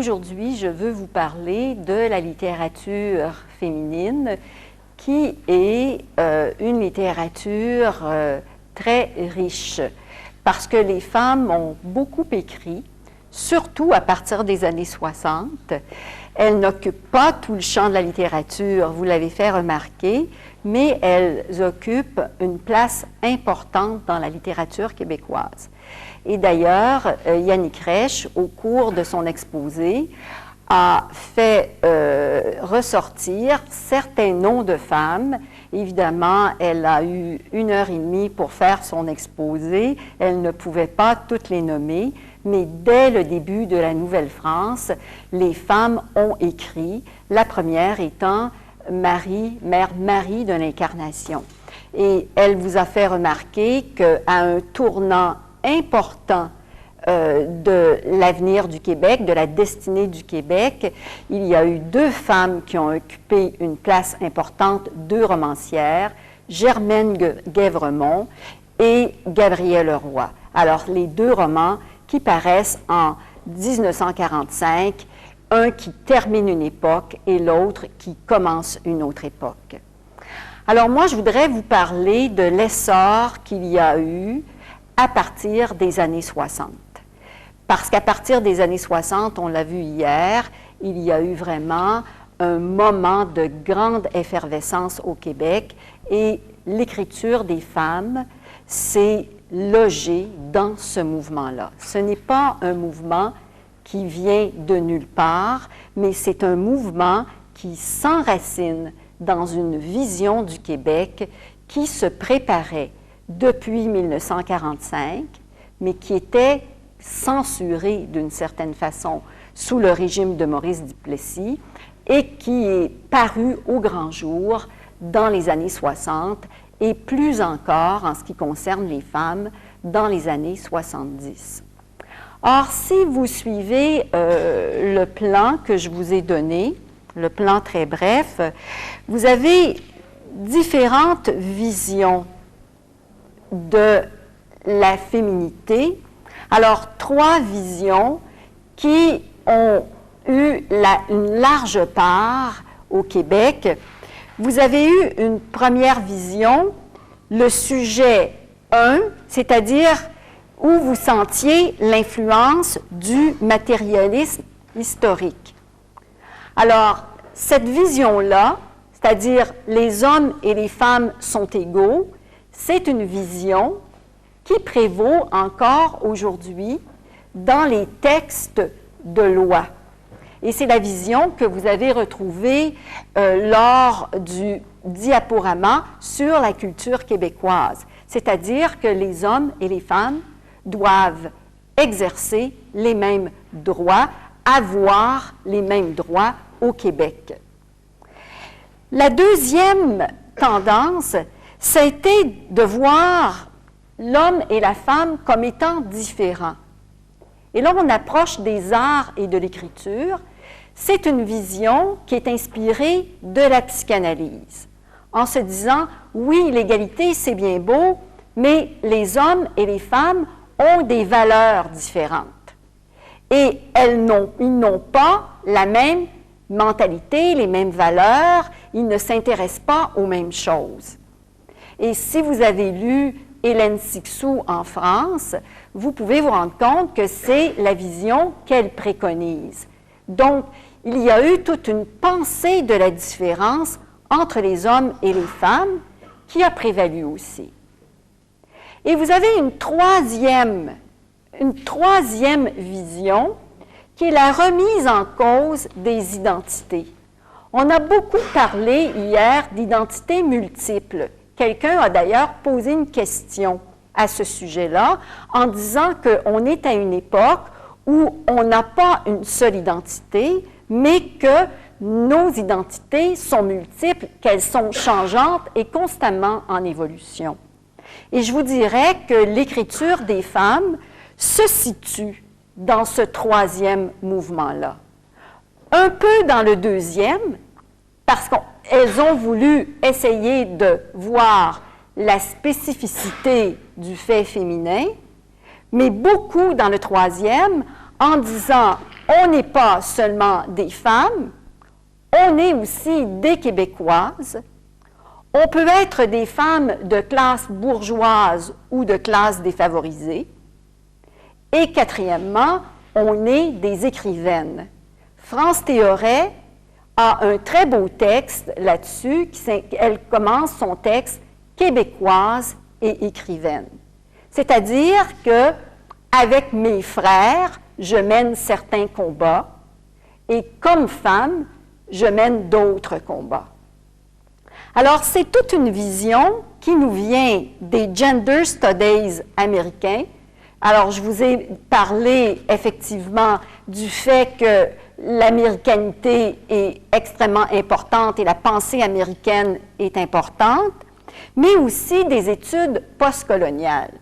aujourd'hui, je veux vous parler de la littérature féminine, qui est une littérature très riche, parce que les femmes ont beaucoup écrit, surtout à partir des années 60. Elles n'occupent pas tout le champ de la littérature, vous l'avez fait remarquer, mais elles occupent une place importante dans la littérature québécoise. Et d'ailleurs, Yannick Resch, au cours de son exposé, a fait ressortir certains noms de femmes. Évidemment, elle a eu 1h30 pour faire son exposé. Elle ne pouvait pas toutes les nommer, mais dès le début de la Nouvelle-France, les femmes ont écrit, la première étant Mère Marie de l'Incarnation. Et elle vous a fait remarquer qu'à un tournant important de l'avenir du Québec, de la destinée du Québec, il y a eu 2 femmes qui ont occupé une place importante, 2 romancières, Germaine Guèvremont et Gabrielle Roy. Alors, les 2 romans qui paraissent en 1945, un qui termine une époque et l'autre qui commence une autre époque. Alors moi, je voudrais vous parler de l'essor qu'il y a eu à partir des années 60. Parce qu'à partir des années 60, on l'a vu hier, il y a eu vraiment un moment de grande effervescence au Québec et l'écriture des femmes s'est logée dans ce mouvement-là. Ce n'est pas un mouvement qui vient de nulle part, mais c'est un mouvement qui s'enracine dans une vision du Québec qui se préparait depuis 1945, mais qui était censurée d'une certaine façon sous le régime de Maurice Duplessis et qui est paru au grand jour dans les années 60 et plus encore en ce qui concerne les femmes dans les années 70. Or, si vous suivez le plan que je vous ai donné, le plan très bref, vous avez différentes visions de la féminité. Alors, 3 visions qui ont eu une large part au Québec. Vous avez eu une première vision, le sujet 1, c'est-à-dire où vous sentiez l'influence du matérialisme historique. Alors, cette vision-là, c'est-à-dire les hommes et les femmes sont égaux, c'est une vision qui prévaut encore aujourd'hui dans les textes de loi. Et c'est la vision que vous avez retrouvée lors du diaporama sur la culture québécoise, c'est-à-dire que les hommes et les femmes doivent exercer les mêmes droits, avoir les mêmes droits au Québec. La deuxième tendance, ça a été de voir l'homme et la femme comme étant différents. Et là, on approche des arts et de l'écriture. C'est une vision qui est inspirée de la psychanalyse, en se disant, oui, l'égalité, c'est bien beau, mais les hommes et les femmes ont des valeurs différentes. Et ils n'ont pas la même mentalité, les mêmes valeurs, ils ne s'intéressent pas aux mêmes choses. Et si vous avez lu Hélène Cixous en France, vous pouvez vous rendre compte que c'est la vision qu'elle préconise. Donc, il y a eu toute une pensée de la différence entre les hommes et les femmes qui a prévalu aussi. Et vous avez une troisième vision qui est la remise en cause des identités. On a beaucoup parlé hier d'identités multiples. Quelqu'un a d'ailleurs posé une question à ce sujet-là en disant qu'on est à une époque où on n'a pas une seule identité, mais que nos identités sont multiples, qu'elles sont changeantes et constamment en évolution. Et je vous dirais que l'écriture des femmes se situe dans ce troisième mouvement-là. Un peu dans le deuxième, parce qu'elles ont voulu essayer de voir la spécificité du fait féminin, mais beaucoup dans le troisième, en disant on n'est pas seulement des femmes, on est aussi des Québécoises. On peut être des femmes de classe bourgeoise ou de classe défavorisée. Et quatrièmement, on est des écrivaines. France Théoret a un très beau texte là-dessus. Elle commence son texte « Québécoise et écrivaine ». C'est-à-dire que, avec mes frères, je mène certains combats et comme femme, je mène d'autres combats. Alors, c'est toute une vision qui nous vient des Gender Studies américains. Alors, je vous ai parlé effectivement du fait que l'américanité est extrêmement importante et la pensée américaine est importante, mais aussi des études postcoloniales.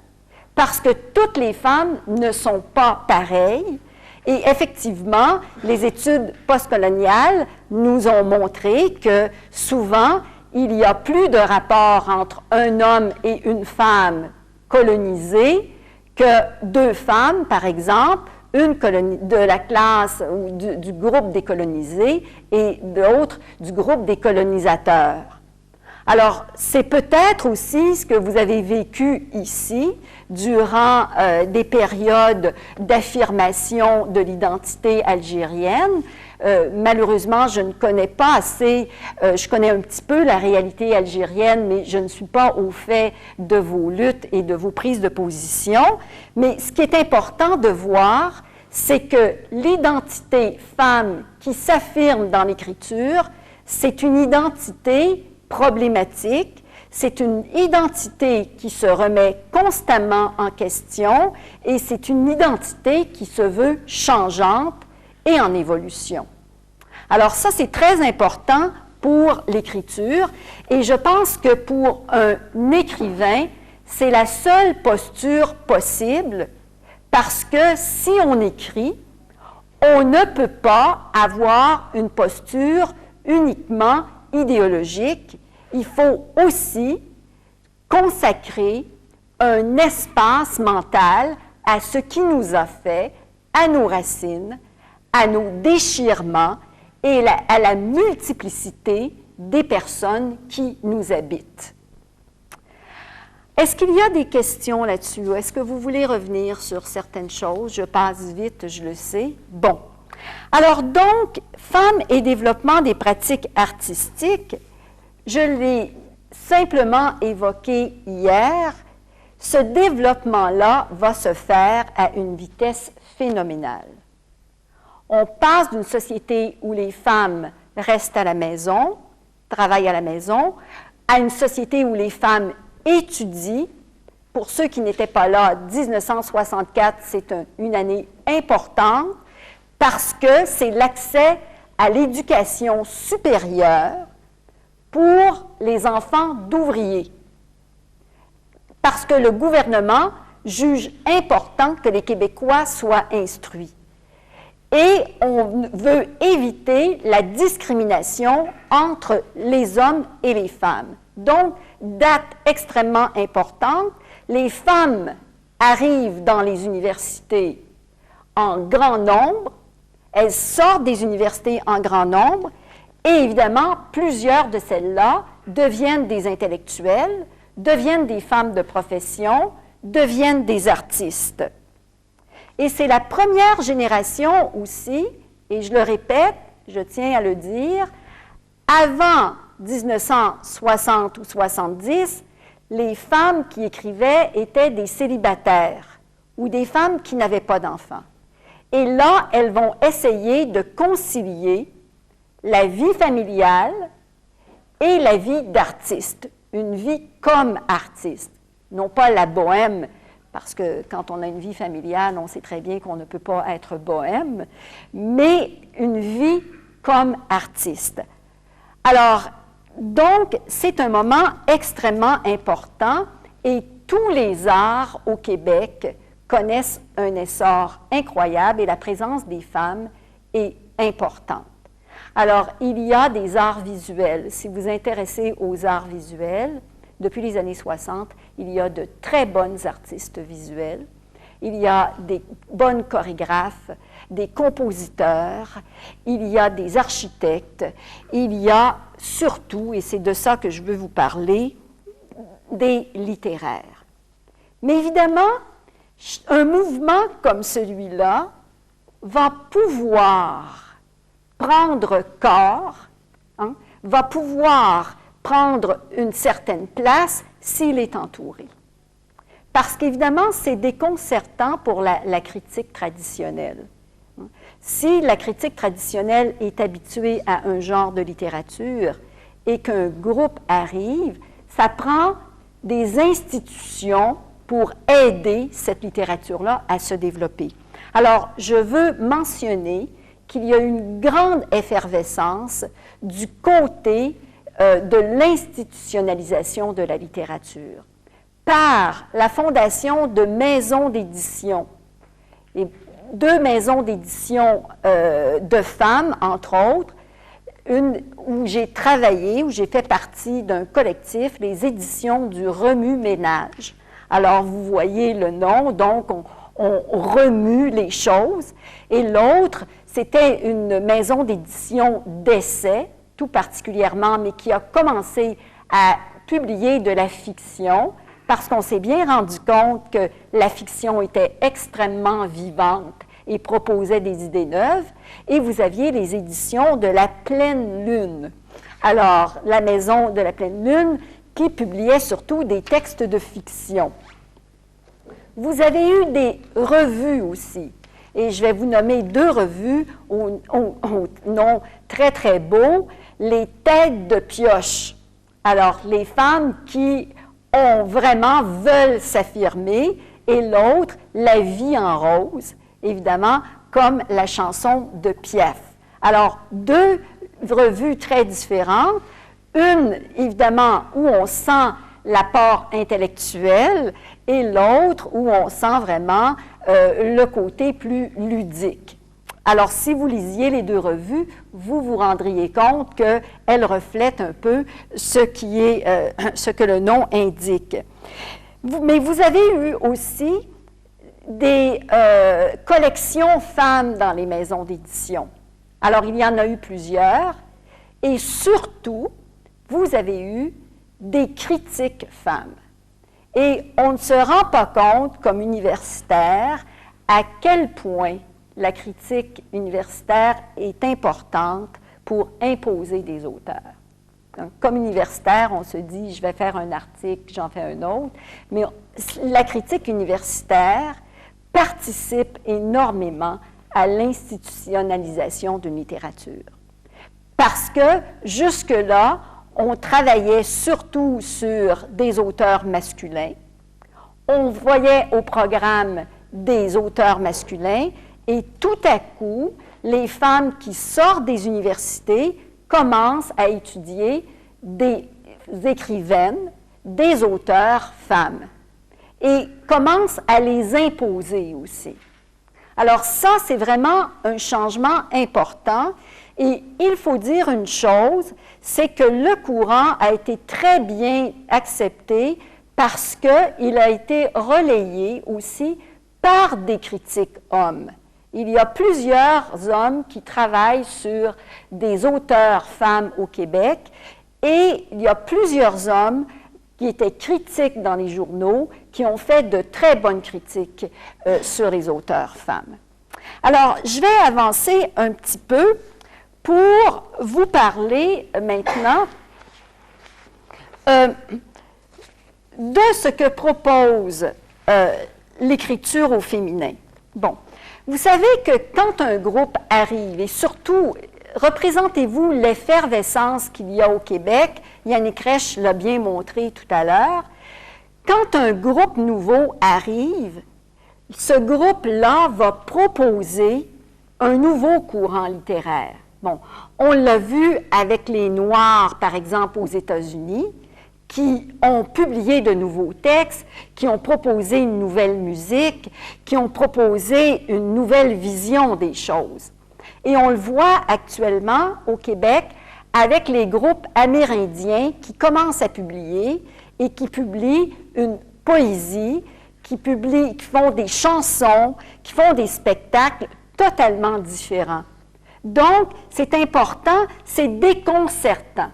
Parce que toutes les femmes ne sont pas pareilles. Et effectivement, les études postcoloniales nous ont montré que souvent, il y a plus de rapport entre un homme et une femme colonisée que deux femmes, par exemple, une de la classe ou du groupe des colonisés et l'autre du groupe des colonisateurs. Alors, c'est peut-être aussi ce que vous avez vécu ici durant des périodes d'affirmation de l'identité algérienne. Malheureusement, je ne connais pas assez, je connais un petit peu la réalité algérienne, mais je ne suis pas au fait de vos luttes et de vos prises de position. Mais ce qui est important de voir, c'est que l'identité femme qui s'affirme dans l'écriture, c'est une identité problématique, c'est une identité qui se remet constamment en question et c'est une identité qui se veut changeante et en évolution. Alors ça, c'est très important pour l'écriture et je pense que pour un écrivain, c'est la seule posture possible parce que si on écrit, on ne peut pas avoir une posture uniquement idéologique. Il faut aussi consacrer un espace mental à ce qui nous a fait, à nos racines, à nos déchirements et à la multiplicité des personnes qui nous habitent. Est-ce qu'il y a des questions là-dessus? Est-ce que vous voulez revenir sur certaines choses? Je passe vite, je le sais. Bon. Alors donc, femmes et développement des pratiques artistiques, je l'ai simplement évoqué hier, ce développement-là va se faire à une vitesse phénoménale. On passe d'une société où les femmes restent à la maison, travaillent à la maison, à une société où les femmes étudient. Pour ceux qui n'étaient pas là, 1964, c'est une année importante parce que c'est l'accès à l'éducation supérieure pour les enfants d'ouvriers. Parce que le gouvernement juge important que les Québécois soient instruits. Et on veut éviter la discrimination entre les hommes et les femmes. Donc, date extrêmement importante, les femmes arrivent dans les universités en grand nombre, elles sortent des universités en grand nombre, et évidemment, plusieurs de celles-là deviennent des intellectuels, deviennent des femmes de profession, deviennent des artistes. Et c'est la première génération aussi, et je le répète, je tiens à le dire, avant 1960 ou 70, les femmes qui écrivaient étaient des célibataires ou des femmes qui n'avaient pas d'enfants. Et là, elles vont essayer de concilier la vie familiale et la vie d'artiste, une vie comme artiste, non pas la bohème, parce que quand on a une vie familiale, on sait très bien qu'on ne peut pas être bohème, mais une vie comme artiste. Alors, donc, c'est un moment extrêmement important et tous les arts au Québec connaissent un essor incroyable et la présence des femmes est importante. Alors, il y a des arts visuels. Si vous vous intéressez aux arts visuels, depuis les années 60, il y a de très bonnes artistes visuels. il y a des bonnes chorégraphes, des compositeurs, il y a des architectes, il y a surtout, et c'est de ça que je veux vous parler, des littéraires. Mais évidemment, un mouvement comme celui-là va pouvoir prendre corps, hein, va pouvoir prendre une certaine place s'il est entouré. Parce qu'évidemment, c'est déconcertant pour la critique traditionnelle. Si la critique traditionnelle est habituée à un genre de littérature et qu'un groupe arrive, ça prend des institutions pour aider cette littérature-là à se développer. Alors, je veux mentionner qu'il y a une grande effervescence du côté de l'institutionnalisation de la littérature par la fondation de maisons d'édition. Et 2 maisons d'édition de femmes, entre autres, une où j'ai travaillé, où j'ai fait partie d'un collectif, les éditions du Remue-Ménage. Alors, vous voyez le nom, donc on remue les choses. Et l'autre, c'était une maison d'édition d'essai, tout particulièrement, mais qui a commencé à publier de la fiction, parce qu'on s'est bien rendu compte que la fiction était extrêmement vivante et proposait des idées neuves, et vous aviez les éditions de la Pleine Lune. Alors, la Maison de la Pleine Lune, qui publiait surtout des textes de fiction. Vous avez eu des revues aussi, et je vais vous nommer 2 revues au nom très, très beau, les Têtes de pioche. Alors, les femmes qui veulent s'affirmer, et l'autre, La vie en rose, évidemment, comme la chanson de Piaf. Alors, 2 revues très différentes, une, évidemment, où on sent l'apport intellectuel, et l'autre où on sent vraiment le côté plus ludique. Alors, si vous lisiez les 2 revues, vous vous rendriez compte qu'elles reflètent un peu ce que le nom indique. Mais vous avez eu aussi des collections femmes dans les maisons d'édition. Alors, il y en a eu plusieurs, et surtout, vous avez eu des critiques femmes. Et on ne se rend pas compte, comme universitaire, à quel point la critique universitaire est importante pour imposer des auteurs. Donc, comme universitaire, on se dit, je vais faire un article, j'en fais un autre, mais la critique universitaire participe énormément à l'institutionnalisation d'une littérature. Parce que jusque-là, on travaillait surtout sur des auteurs masculins, on voyait au programme des auteurs masculins, et tout à coup, les femmes qui sortent des universités commencent à étudier des écrivaines, des auteurs femmes, et commencent à les imposer aussi. Alors ça, c'est vraiment un changement important, et il faut dire une chose, c'est que le courant a été très bien accepté parce qu'il a été relayé aussi par des critiques hommes. Il y a plusieurs hommes qui travaillent sur des auteurs femmes au Québec, et il y a plusieurs hommes qui étaient critiques dans les journaux, qui ont fait de très bonnes critiques sur les auteurs femmes. Alors, je vais avancer un petit peu pour vous parler maintenant de ce que propose l'écriture au féminin. Bon, vous savez que quand un groupe arrive, et surtout, représentez-vous l'effervescence qu'il y a au Québec, Yannick Reich l'a bien montré tout à l'heure, quand un groupe nouveau arrive, ce groupe-là va proposer un nouveau courant littéraire. Bon, on l'a vu avec les Noirs, par exemple, aux États-Unis, qui ont publié de nouveaux textes, qui ont proposé une nouvelle musique, qui ont proposé une nouvelle vision des choses. Et on le voit actuellement au Québec avec les groupes amérindiens qui commencent à publier et qui publient une poésie qui font des chansons, qui font des spectacles totalement différents. Donc, c'est important, c'est déconcertant.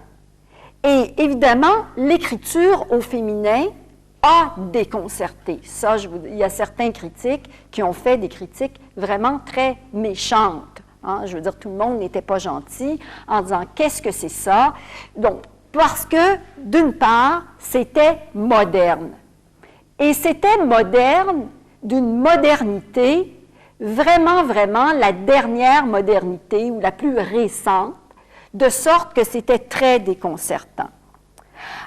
Et évidemment, l'écriture au féminin a déconcerté. Ça, il y a certains critiques qui ont fait des critiques vraiment très méchantes. Hein? Je veux dire, tout le monde n'était pas gentil en disant « qu'est-ce que c'est ça? » Donc, parce que, d'une part, c'était moderne. Et c'était moderne d'une modernité, vraiment, vraiment la dernière modernité ou la plus récente, de sorte que c'était très déconcertant.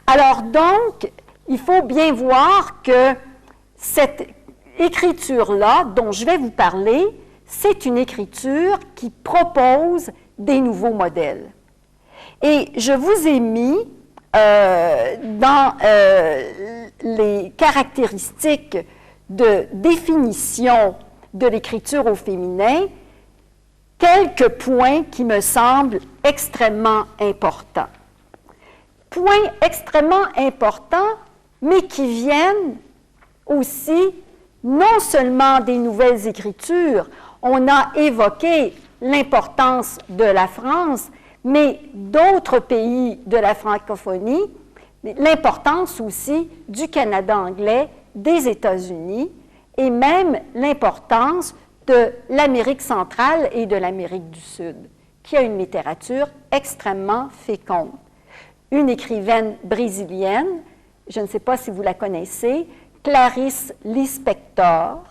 Alors donc, il faut bien voir que cette écriture-là, dont je vais vous parler, c'est une écriture qui propose des nouveaux modèles. Et je vous ai mis dans les caractéristiques de définition de l'écriture au féminin, quelques points qui me semblent extrêmement importants. Points extrêmement importants, mais qui viennent aussi non seulement des nouvelles écritures, on a évoqué l'importance de la France, mais d'autres pays de la francophonie, l'importance aussi du Canada anglais, des États-Unis, et même l'importance de l'Amérique centrale et de l'Amérique du Sud, qui a une littérature extrêmement féconde. Une écrivaine brésilienne, je ne sais pas si vous la connaissez, Clarice Lispector,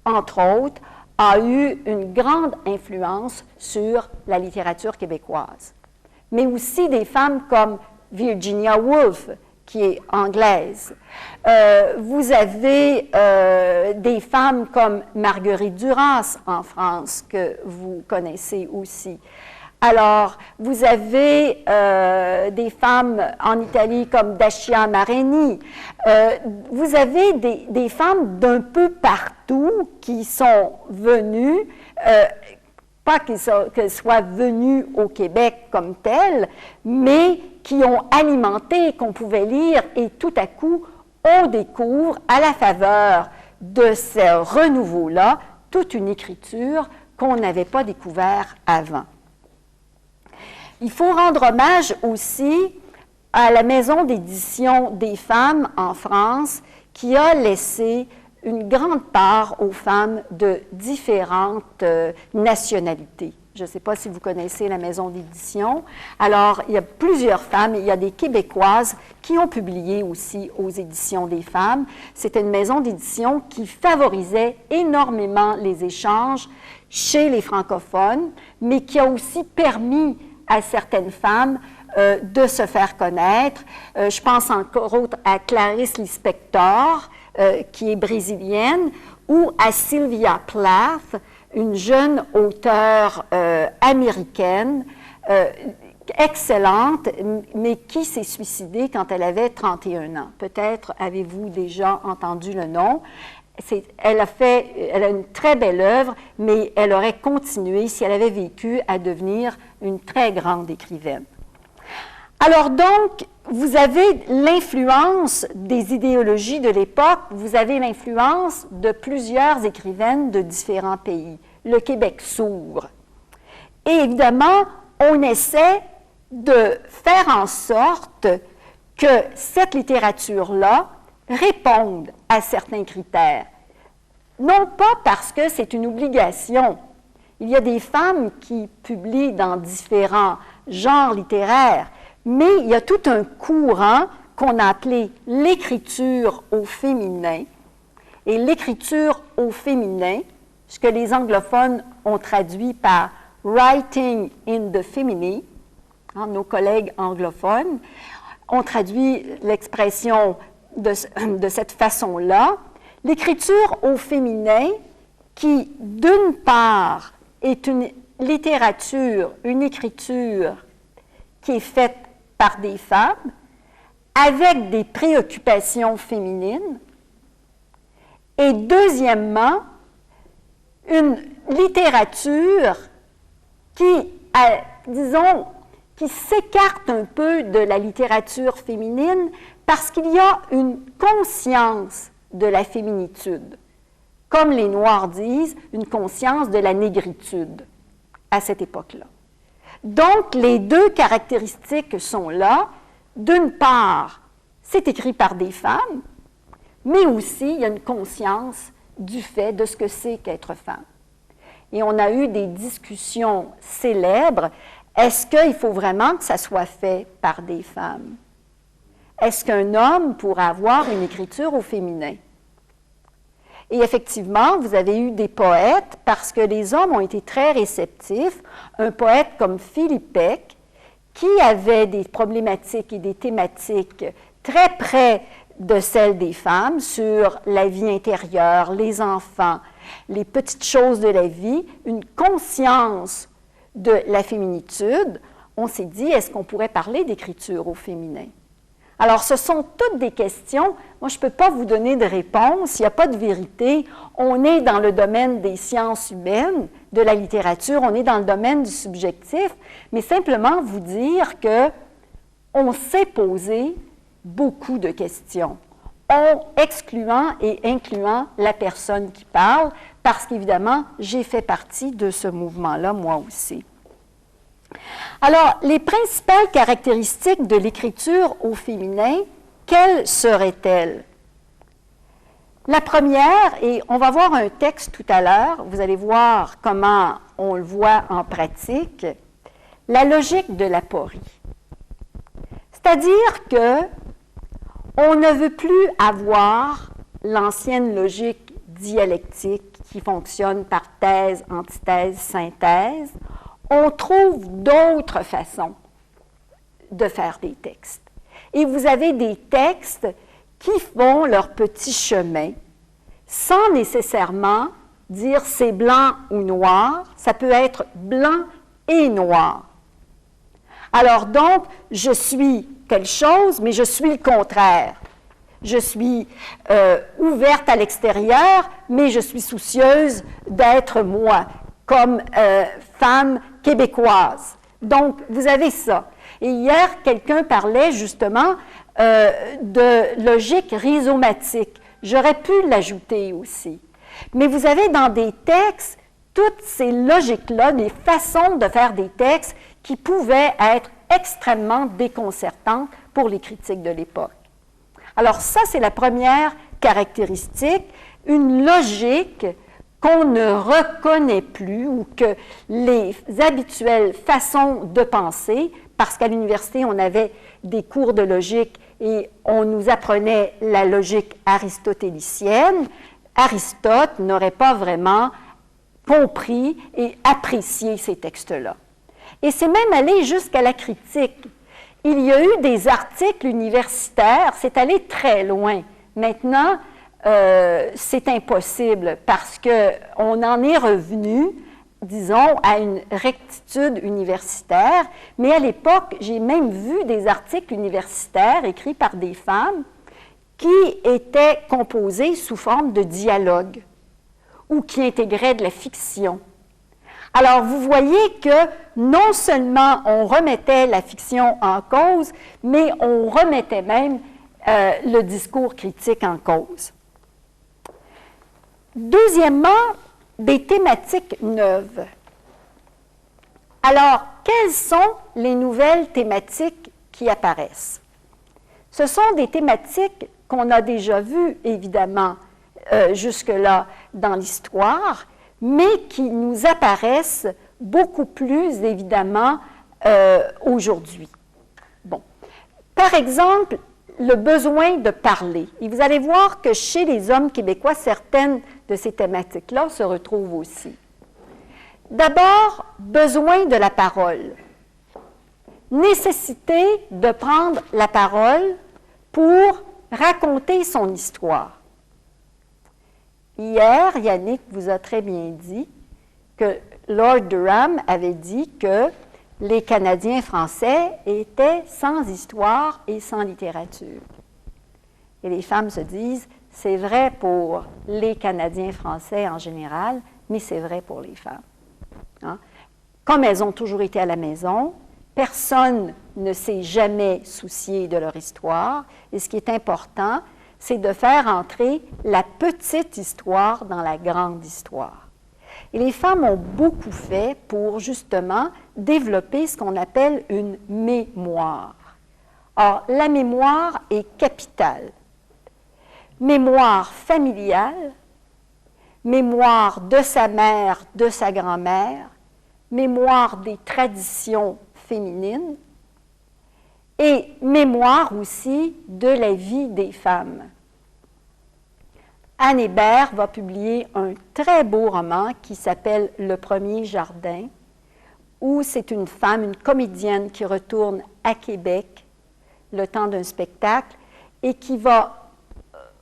entre autres, a eu une grande influence sur la littérature québécoise. Mais aussi des femmes comme Virginia Woolf, qui est anglaise. Vous avez des femmes comme Marguerite Duras en France, que vous connaissez aussi. Alors, vous avez des femmes en Italie comme Dacia Mareni. Vous avez des femmes d'un peu partout qui sont venues, pas qu'elles soient venues au Québec comme telles, mais qui ont alimenté, qu'on pouvait lire, et tout à coup, on découvre, à la faveur de ce renouveau-là, toute une écriture qu'on n'avait pas découvert avant. Il faut rendre hommage aussi à la maison d'édition des femmes en France qui a laissé une grande part aux femmes de différentes nationalités. Je ne sais pas si vous connaissez la maison d'édition. Alors, il y a plusieurs femmes, il y a des Québécoises qui ont publié aussi aux éditions des femmes. C'était une maison d'édition qui favorisait énormément les échanges chez les francophones, mais qui a aussi permis à certaines femmes de se faire connaître. Je pense encore autre à Clarice Lispector, qui est brésilienne, ou à Sylvia Plath, une jeune auteure américaine, excellente, mais qui s'est suicidée quand elle avait 31 ans. Peut-être avez-vous déjà entendu le nom. Elle a une très belle œuvre, mais elle aurait continué, si elle avait vécu, à devenir une très grande écrivaine. Alors donc, vous avez l'influence des idéologies de l'époque, vous avez l'influence de plusieurs écrivaines de différents pays. Le Québec s'ouvre. Et évidemment, on essaie de faire en sorte que cette littérature-là réponde à certains critères. Non pas parce que c'est une obligation. Il y a des femmes qui publient dans différents genres littéraires, mais il y a tout un courant qu'on a appelé l'écriture au féminin. Et l'écriture au féminin, ce que les anglophones ont traduit par « writing in the feminine », hein, nos collègues anglophones ont traduit l'expression de cette façon-là. L'écriture au féminin qui, d'une part, est une littérature, une écriture qui est faite par des femmes, avec des préoccupations féminines, et deuxièmement, une littérature qui, disons, qui s'écarte un peu de la littérature féminine parce qu'il y a une conscience de la féminitude. Comme les Noirs disent, une conscience de la négritude à cette époque-là. Donc, les deux caractéristiques sont là. D'une part, c'est écrit par des femmes, mais aussi il y a une conscience du fait de ce que c'est qu'être femme. Et on a eu des discussions célèbres. Est-ce qu'il faut vraiment que ça soit fait par des femmes? Est-ce qu'un homme pourrait avoir une écriture au féminin? Et effectivement, vous avez eu des poètes, parce que les hommes ont été très réceptifs. Un poète comme Philippe Peck, qui avait des problématiques et des thématiques très près de celles des femmes, sur la vie intérieure, les enfants, les petites choses de la vie, une conscience de la féminitude, on s'est dit, est-ce qu'on pourrait parler d'écriture au féminin? Alors, ce sont toutes des questions. Moi, je ne peux pas vous donner de réponse. Il n'y a pas de vérité. On est dans le domaine des sciences humaines, de la littérature. On est dans le domaine du subjectif. Mais simplement vous dire qu'on s'est posé beaucoup de questions, excluant et incluant la personne qui parle, parce qu'évidemment, j'ai fait partie de ce mouvement-là, moi aussi. Alors, les principales caractéristiques de l'écriture au féminin, quelles seraient-elles? La première, et on va voir un texte tout à l'heure, vous allez voir comment on le voit en pratique, la logique de l'aporie. C'est-à-dire que on ne veut plus avoir l'ancienne logique dialectique qui fonctionne par thèse, antithèse, synthèse. On trouve d'autres façons de faire des textes. Et vous avez des textes qui font leur petit chemin sans nécessairement dire c'est blanc ou noir, ça peut être blanc et noir. Alors donc, je suis telle chose, mais je suis le contraire. Je suis ouverte à l'extérieur, mais je suis soucieuse d'être moi, comme femme québécoise. Donc, vous avez ça. Et hier, quelqu'un parlait justement de logique rhizomatique. J'aurais pu l'ajouter aussi. Mais vous avez dans des textes toutes ces logiques-là, des façons de faire des textes qui pouvaient être extrêmement déconcertantes pour les critiques de l'époque. Alors ça, c'est la première caractéristique, une logique qu'on ne reconnaît plus ou que les habituelles façons de penser, parce qu'à l'université, on avait des cours de logique et on nous apprenait la logique aristotélicienne, Aristote n'aurait pas vraiment compris et apprécié ces textes-là. Et c'est même allé jusqu'à la critique. Il y a eu des articles universitaires, c'est allé très loin. Maintenant, c'est impossible parce qu'on en est revenu, disons, à une rectitude universitaire. Mais à l'époque, j'ai même vu des articles universitaires écrits par des femmes qui étaient composés sous forme de dialogue ou qui intégraient de la fiction. Alors, vous voyez que non seulement on remettait la fiction en cause, mais on remettait même le discours critique en cause. Deuxièmement, des thématiques neuves. Alors, quelles sont les nouvelles thématiques qui apparaissent? Ce sont des thématiques qu'on a déjà vues, évidemment, jusque-là dans l'histoire, mais qui nous apparaissent beaucoup plus, évidemment, aujourd'hui. Bon. Par exemple, le besoin de parler. Et vous allez voir que chez les hommes québécois, certaines de ces thématiques-là se retrouvent aussi. D'abord, besoin de la parole. Nécessité de prendre la parole pour raconter son histoire. Hier, Yannick vous a très bien dit que Lord Durham avait dit que les Canadiens français étaient sans histoire et sans littérature. Et les femmes se disent, c'est vrai pour les Canadiens français en général, mais c'est vrai pour les femmes. Hein? Comme elles ont toujours été à la maison, personne ne s'est jamais soucié de leur histoire. Et ce qui est important, c'est de faire entrer la petite histoire dans la grande histoire. Et les femmes ont beaucoup fait pour justement développer ce qu'on appelle une mémoire. Or, la mémoire est capitale. Mémoire familiale, mémoire de sa mère, de sa grand-mère, mémoire des traditions féminines et mémoire aussi de la vie des femmes. Anne Hébert va publier un très beau roman qui s'appelle « Le premier jardin », où c'est une femme, une comédienne qui retourne à Québec le temps d'un spectacle et qui va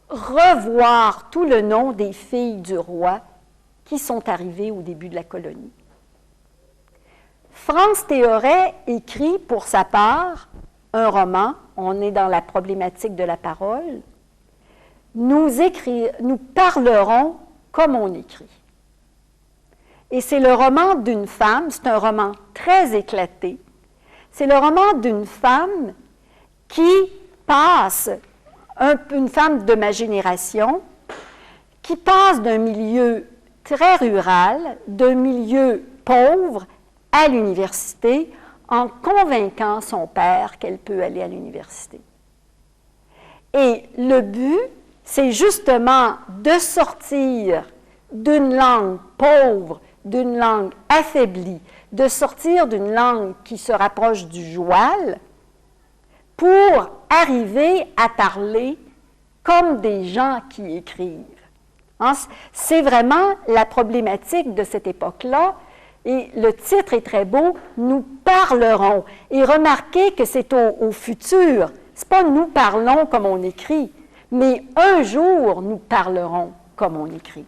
revoir tout le nom des filles du roi qui sont arrivées au début de la colonie. France Théoret écrit pour sa part un roman, on est dans la problématique de la parole, nous parlerons comme on écrit. Et c'est le roman d'une femme, c'est un roman très éclaté, c'est le roman d'une femme qui passe, une femme de ma génération, qui passe d'un milieu très rural, d'un milieu pauvre, à l'université, en convainquant son père qu'elle peut aller à l'université. Et le but, c'est justement de sortir d'une langue pauvre, d'une langue affaiblie, de sortir d'une langue qui se rapproche du joual pour arriver à parler comme des gens qui écrivent. Hein? C'est vraiment la problématique de cette époque-là. Et le titre est très beau, « Nous parlerons ». Et remarquez que c'est au futur. Ce n'est pas « nous parlons comme on écrit », mais un jour, nous parlerons comme on écrit.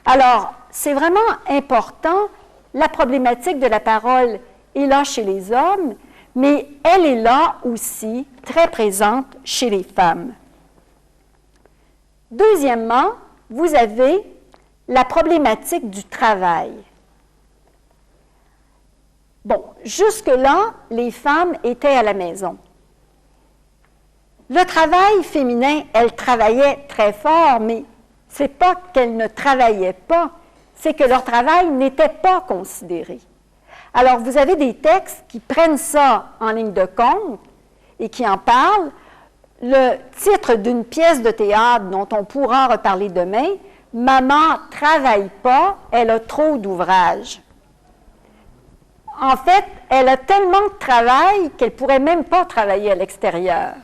Alors, c'est vraiment important. La problématique de la parole est là chez les hommes, mais elle est là aussi, très présente chez les femmes. Deuxièmement, vous avez la problématique du travail. Bon, jusque-là, les femmes étaient à la maison. Le travail féminin, elles travaillaient très fort, mais ce n'est pas qu'elles ne travaillaient pas, c'est que leur travail n'était pas considéré. Alors, vous avez des textes qui prennent ça en ligne de compte et qui en parlent. Le titre d'une pièce de théâtre dont on pourra reparler demain, « Maman ne travaille pas, elle a trop d'ouvrages ». En fait, elle a tellement de travail qu'elle ne pourrait même pas travailler à l'extérieur.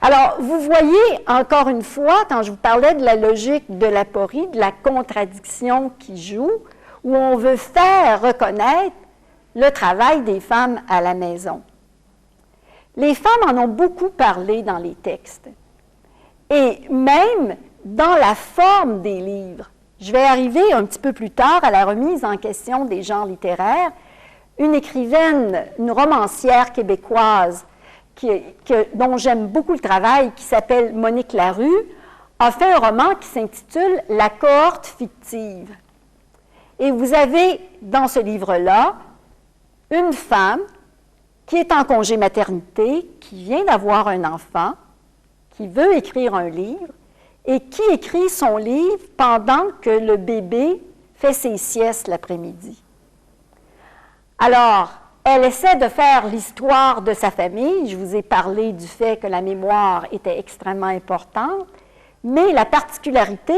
Alors, vous voyez, encore une fois, quand je vous parlais de la logique de l'aporie, de la contradiction qui joue, où on veut faire reconnaître le travail des femmes à la maison. Les femmes en ont beaucoup parlé dans les textes, et même dans la forme des livres. Je vais arriver un petit peu plus tard à la remise en question des genres littéraires. Une écrivaine, une romancière québécoise dont j'aime beaucoup le travail, qui s'appelle Monique Larue, a fait un roman qui s'intitule « La cohorte fictive ». Et vous avez dans ce livre-là une femme qui est en congé maternité, qui vient d'avoir un enfant, qui veut écrire un livre et qui écrit son livre pendant que le bébé fait ses siestes l'après-midi. Alors, elle essaie de faire l'histoire de sa famille. Je vous ai parlé du fait que la mémoire était extrêmement importante, mais la particularité,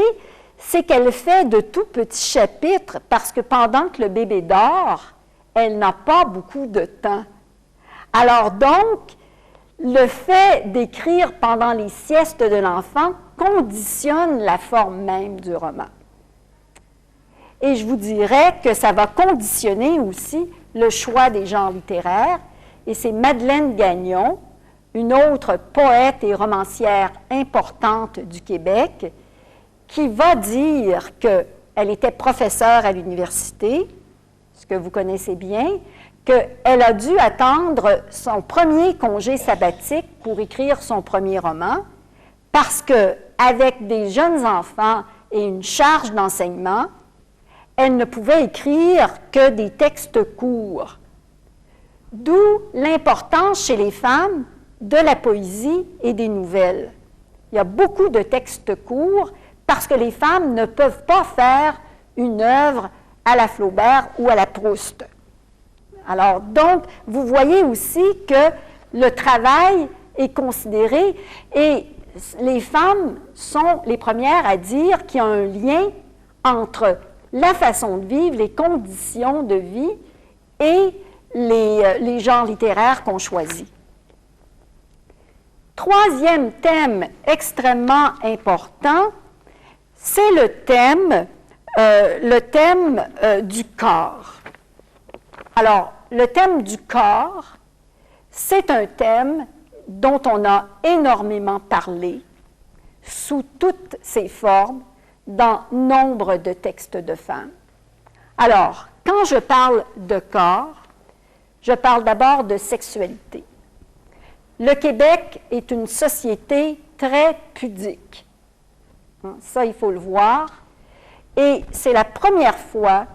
c'est qu'elle fait de tout petits chapitres parce que pendant que le bébé dort, elle n'a pas beaucoup de temps. Alors donc, le fait d'écrire pendant les siestes de l'enfant conditionne la forme même du roman. Et je vous dirais que ça va conditionner aussi le choix des genres littéraires, et c'est Madeleine Gagnon, une autre poète et romancière importante du Québec, qui va dire qu'elle était professeure à l'université, ce que vous connaissez bien, qu'elle a dû attendre son premier congé sabbatique pour écrire son premier roman, parce qu'avec des jeunes enfants et une charge d'enseignement, elle ne pouvait écrire que des textes courts. D'où l'importance chez les femmes de la poésie et des nouvelles. Il y a beaucoup de textes courts parce que les femmes ne peuvent pas faire une œuvre à la Flaubert ou à la Proust. Alors, donc, vous voyez aussi que le travail est considéré et les femmes sont les premières à dire qu'il y a un lien entre la façon de vivre, les conditions de vie et les genres littéraires qu'on choisit. Troisième thème extrêmement important, c'est le thème du corps. Alors, le thème du corps, c'est un thème dont on a énormément parlé sous toutes ses formes dans nombre de textes de femmes. Alors, quand je parle de corps, je parle d'abord de sexualité. Le Québec est une société très pudique. Ça, il faut le voir. Et c'est la première fois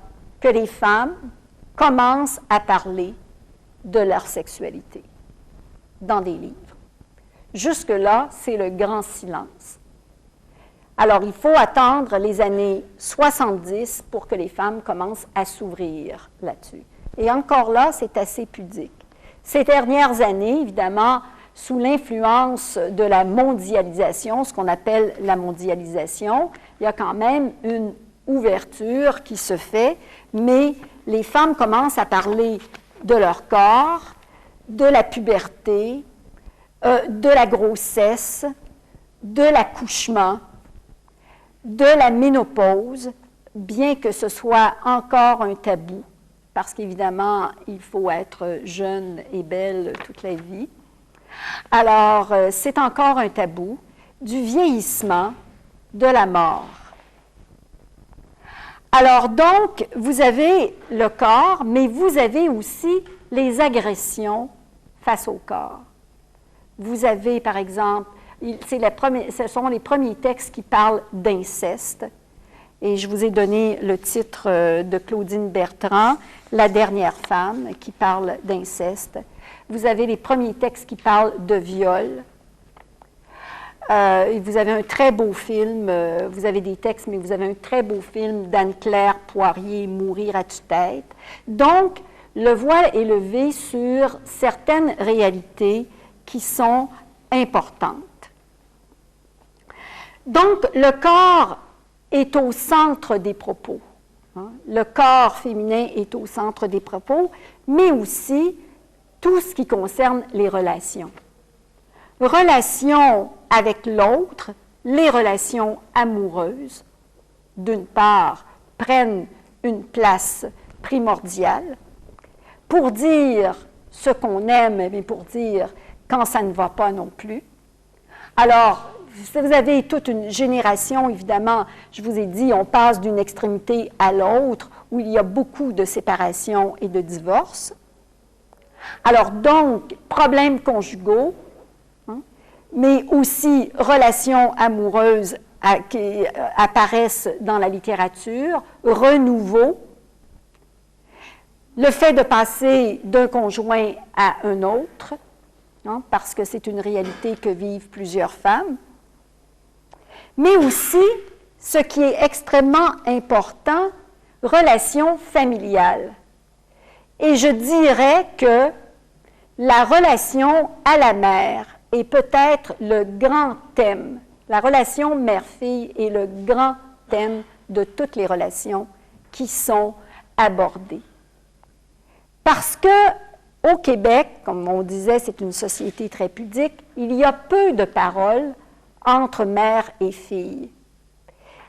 que les femmes commencent à parler de leur sexualité dans des livres. Jusque-là, c'est le grand silence. Alors, il faut attendre les années 70 pour que les femmes commencent à s'ouvrir là-dessus. Et encore là, c'est assez pudique. Ces dernières années, évidemment, sous l'influence de la mondialisation, ce qu'on appelle la mondialisation, il y a quand même une ouverture qui se fait, mais les femmes commencent à parler de leur corps, de la puberté, de la grossesse, de l'accouchement, de la ménopause, bien que ce soit encore un tabou, parce qu'évidemment, il faut être jeune et belle toute la vie. Alors, c'est encore un tabou, du vieillissement, de la mort. Alors donc, vous avez le corps, mais vous avez aussi les agressions face au corps. Vous avez, par exemple, ce sont les premiers textes qui parlent d'inceste. Et je vous ai donné le titre de Claudine Bertrand, La dernière femme, qui parle d'inceste. Vous avez les premiers textes qui parlent de viol. Vous avez un très beau film, vous avez des textes, mais vous avez un très beau film d'Anne-Claire Poirier, Mourir à tue-tête. Donc, le voile est levé sur certaines réalités qui sont importantes. Donc, le corps est au centre des propos. Le corps féminin est au centre des propos, mais aussi tout ce qui concerne les relations. Relations avec l'autre, les relations amoureuses, d'une part, prennent une place primordiale pour dire ce qu'on aime, mais pour dire quand ça ne va pas non plus. Alors, vous avez toute une génération, évidemment, je vous ai dit, on passe d'une extrémité à l'autre, où il y a beaucoup de séparations et de divorces. Alors donc, problèmes conjugaux, mais aussi relations amoureuses qui apparaissent dans la littérature, renouveau, le fait de passer d'un conjoint à un autre, parce que c'est une réalité que vivent plusieurs femmes, mais aussi, ce qui est extrêmement important, relations familiales. Et je dirais que la relation à la mère est peut-être le grand thème. La relation mère-fille est le grand thème de toutes les relations qui sont abordées. Parce que au Québec, comme on disait, c'est une société très pudique, il y a peu de paroles entre mère et fille.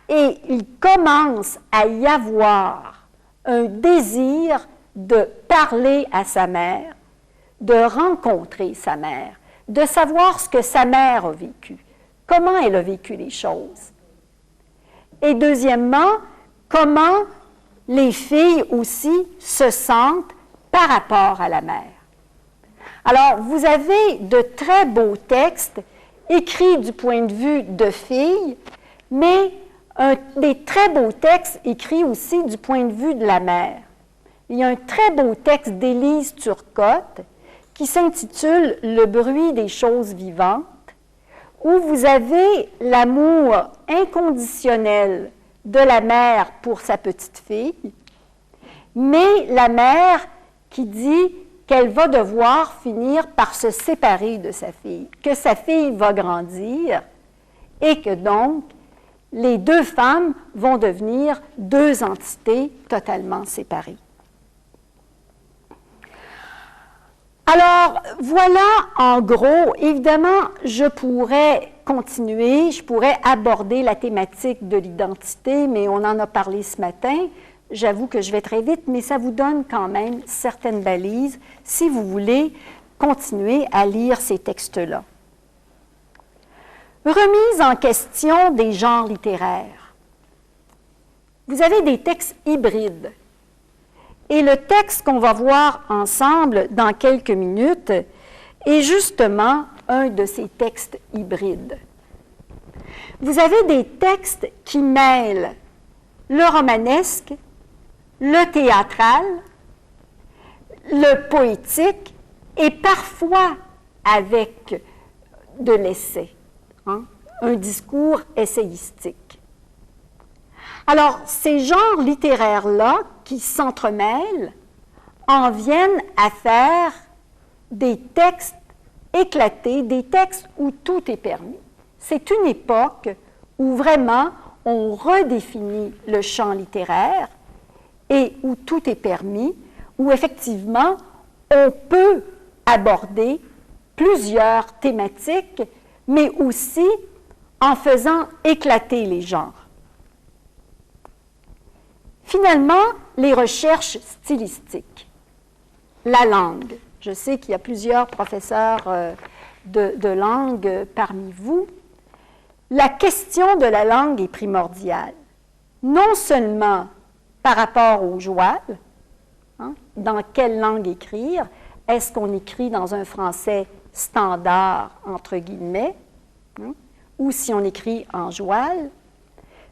Et il commence à y avoir un désir de parler à sa mère, de rencontrer sa mère, de savoir ce que sa mère a vécu, comment elle a vécu les choses. Et deuxièmement, comment les filles aussi se sentent par rapport à la mère. Alors, vous avez de très beaux textes écrits du point de vue de filles, mais des très beaux textes écrits aussi du point de vue de la mère. Il y a un très beau texte d'Élise Turcotte qui s'intitule « Le bruit des choses vivantes », où vous avez l'amour inconditionnel de la mère pour sa petite fille, mais la mère qui dit qu'elle va devoir finir par se séparer de sa fille, que sa fille va grandir et que donc les deux femmes vont devenir deux entités totalement séparées. Alors, voilà en gros, évidemment, je pourrais continuer, je pourrais aborder la thématique de l'identité, mais on en a parlé ce matin. J'avoue que je vais très vite, mais ça vous donne quand même certaines balises si vous voulez continuer à lire ces textes-là. Remise en question des genres littéraires. Vous avez des textes hybrides. Et le texte qu'on va voir ensemble dans quelques minutes est justement un de ces textes hybrides. Vous avez des textes qui mêlent le romanesque, le théâtral, le poétique et parfois avec de l'essai, un discours essayistique. Alors, ces genres littéraires-là qui s'entremêlent en viennent à faire des textes éclatés, des textes où tout est permis. C'est une époque où vraiment on redéfinit le champ littéraire et où tout est permis, où effectivement on peut aborder plusieurs thématiques, mais aussi en faisant éclater les genres. Finalement, les recherches stylistiques. La langue. Je sais qu'il y a plusieurs professeurs de langue parmi vous. La question de la langue est primordiale. Non seulement par rapport au joual, dans quelle langue écrire, est-ce qu'on écrit dans un français standard, entre guillemets, ou si on écrit en joual,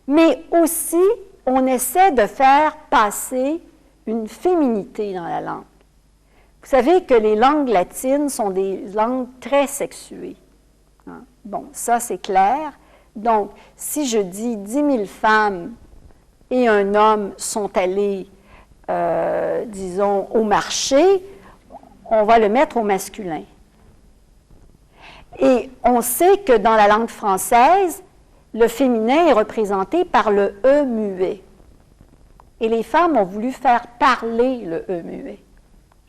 mais aussi on essaie de faire passer une féminité dans la langue. Vous savez que les langues latines sont des langues très sexuées. Bon, ça c'est clair. Donc, si je dis 10 000 femmes et un homme sont allés, disons, au marché, on va le mettre au masculin. Et on sait que dans la langue française, le féminin est représenté par le « e » muet. Et les femmes ont voulu faire parler le « e » muet.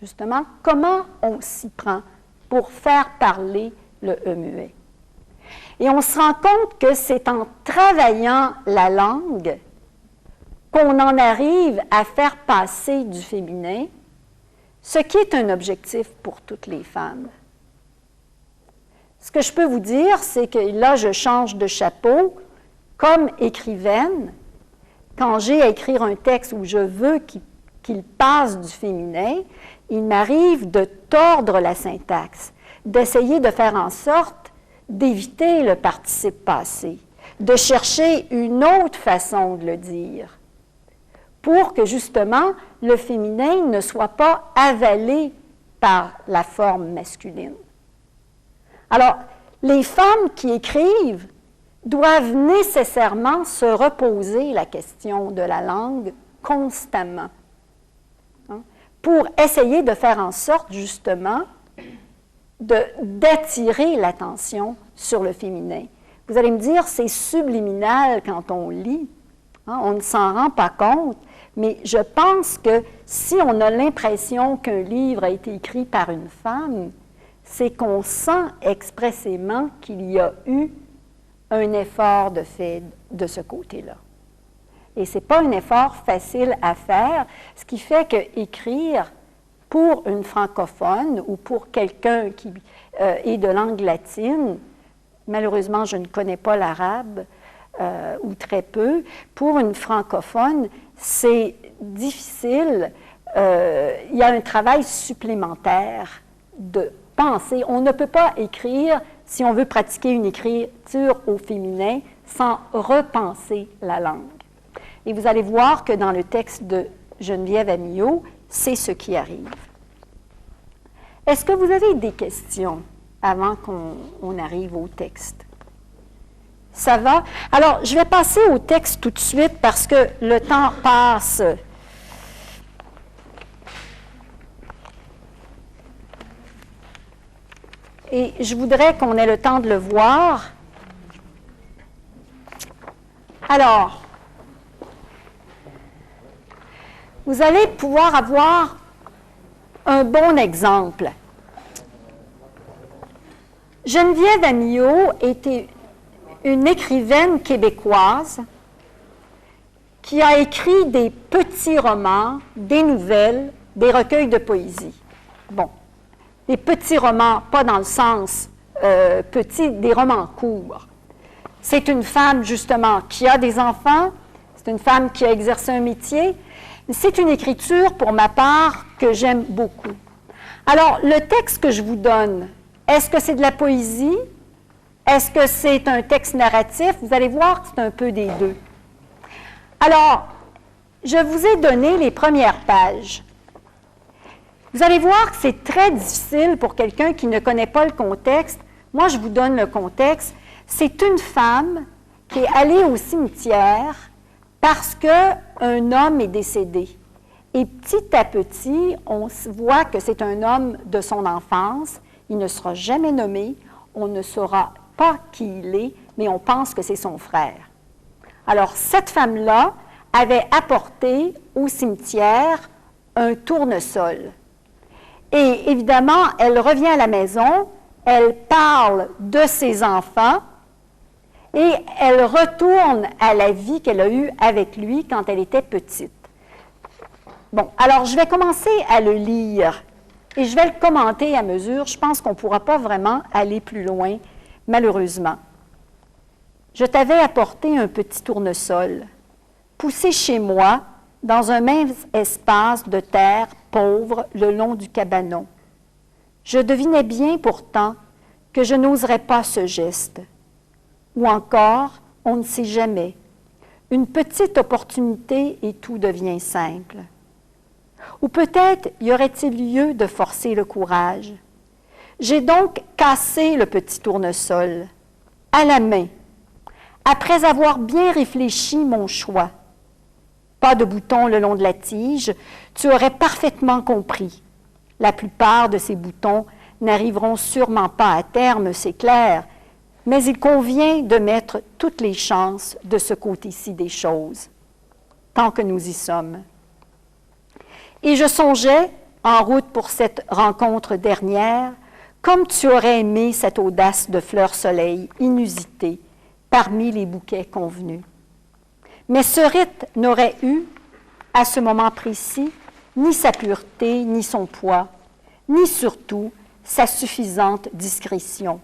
Justement, comment on s'y prend pour faire parler le « e » muet? Et on se rend compte que c'est en travaillant la langue qu'on en arrive à faire passer du féminin, ce qui est un objectif pour toutes les femmes. Ce que je peux vous dire, c'est que là, je change de chapeau. Comme écrivaine, quand j'ai à écrire un texte où je veux qu'il passe du féminin, il m'arrive de tordre la syntaxe, d'essayer de faire en sorte d'éviter le participe passé, de chercher une autre façon de le dire, pour que justement le féminin ne soit pas avalé par la forme masculine. Alors, les femmes qui écrivent doivent nécessairement se reposer la question de la langue constamment, pour essayer de faire en sorte justement d'attirer l'attention sur le féminin. Vous allez me dire, c'est subliminal quand on lit, on ne s'en rend pas compte, mais je pense que si on a l'impression qu'un livre a été écrit par une femme, c'est qu'on sent expressément qu'il y a eu un effort de fait de ce côté-là. Et ce n'est pas un effort facile à faire, ce qui fait qu'écrire pour une francophone ou pour quelqu'un qui est de langue latine, malheureusement je ne connais pas l'arabe ou très peu, pour une francophone, c'est difficile, il y a un travail supplémentaire de penser. On ne peut pas écrire, si on veut pratiquer une écriture au féminin, sans repenser la langue. Et vous allez voir que dans le texte de Geneviève Amyot, c'est ce qui arrive. Est-ce que vous avez des questions avant qu'on arrive au texte? Ça va? Alors, je vais passer au texte tout de suite parce que le temps passe. Et je voudrais qu'on ait le temps de le voir. Alors, vous allez pouvoir avoir un bon exemple. Geneviève Amyot était une écrivaine québécoise qui a écrit des petits romans, des nouvelles, des recueils de poésie. Bon, des petits romans, pas dans le sens petit, des romans courts. C'est une femme, justement, qui a des enfants, c'est une femme qui a exercé un métier. C'est une écriture, pour ma part, que j'aime beaucoup. Alors, le texte que je vous donne, est-ce que c'est de la poésie? Est-ce que c'est un texte narratif? Vous allez voir que c'est un peu des deux. Alors, je vous ai donné les premières pages. Vous allez voir que c'est très difficile pour quelqu'un qui ne connaît pas le contexte. Moi, je vous donne le contexte. C'est une femme qui est allée au cimetière parce qu'un homme est décédé. Et petit à petit, on voit que c'est un homme de son enfance. Il ne sera jamais nommé. On ne saura pas qui il est, mais on pense que c'est son frère. Alors, cette femme-là avait apporté au cimetière un tournesol. Et évidemment, elle revient à la maison, elle parle de ses enfants et elle retourne à la vie qu'elle a eue avec lui quand elle était petite. Bon, alors je vais commencer à le lire et je vais le commenter à mesure. Je pense qu'on ne pourra pas vraiment aller plus loin, malheureusement. Je t'avais apporté un petit tournesol, poussé chez moi dans un mince espace de terre pauvre le long du cabanon. Je devinais bien pourtant que je n'oserais pas ce geste. Ou encore, on ne sait jamais, une petite opportunité et tout devient simple. Ou peut-être y aurait-il lieu de forcer le courage. J'ai donc cassé le petit tournesol, à la main, après avoir bien réfléchi mon choix. Pas de boutons le long de la tige, tu aurais parfaitement compris. La plupart de ces boutons n'arriveront sûrement pas à terme, c'est clair, mais il convient de mettre toutes les chances de ce côté-ci des choses, tant que nous y sommes. Et je songeais, en route pour cette rencontre dernière, comme tu aurais aimé cette audace de fleurs-soleil inusitée parmi les bouquets convenus. Mais ce rite n'aurait eu, à ce moment précis, ni sa pureté, ni son poids, ni surtout sa suffisante discrétion.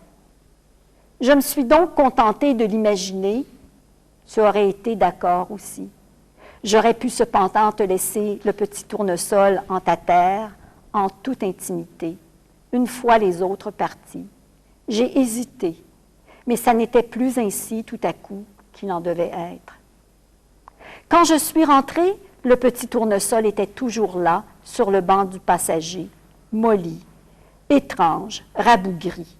Je me suis donc contentée de l'imaginer, tu aurais été d'accord aussi. J'aurais pu cependant te laisser le petit tournesol en ta terre, en toute intimité, une fois les autres partis. J'ai hésité, mais ça n'était plus ainsi tout à coup qu'il en devait être. Quand je suis rentrée, le petit tournesol était toujours là, sur le banc du passager, molli, étrange, rabougri.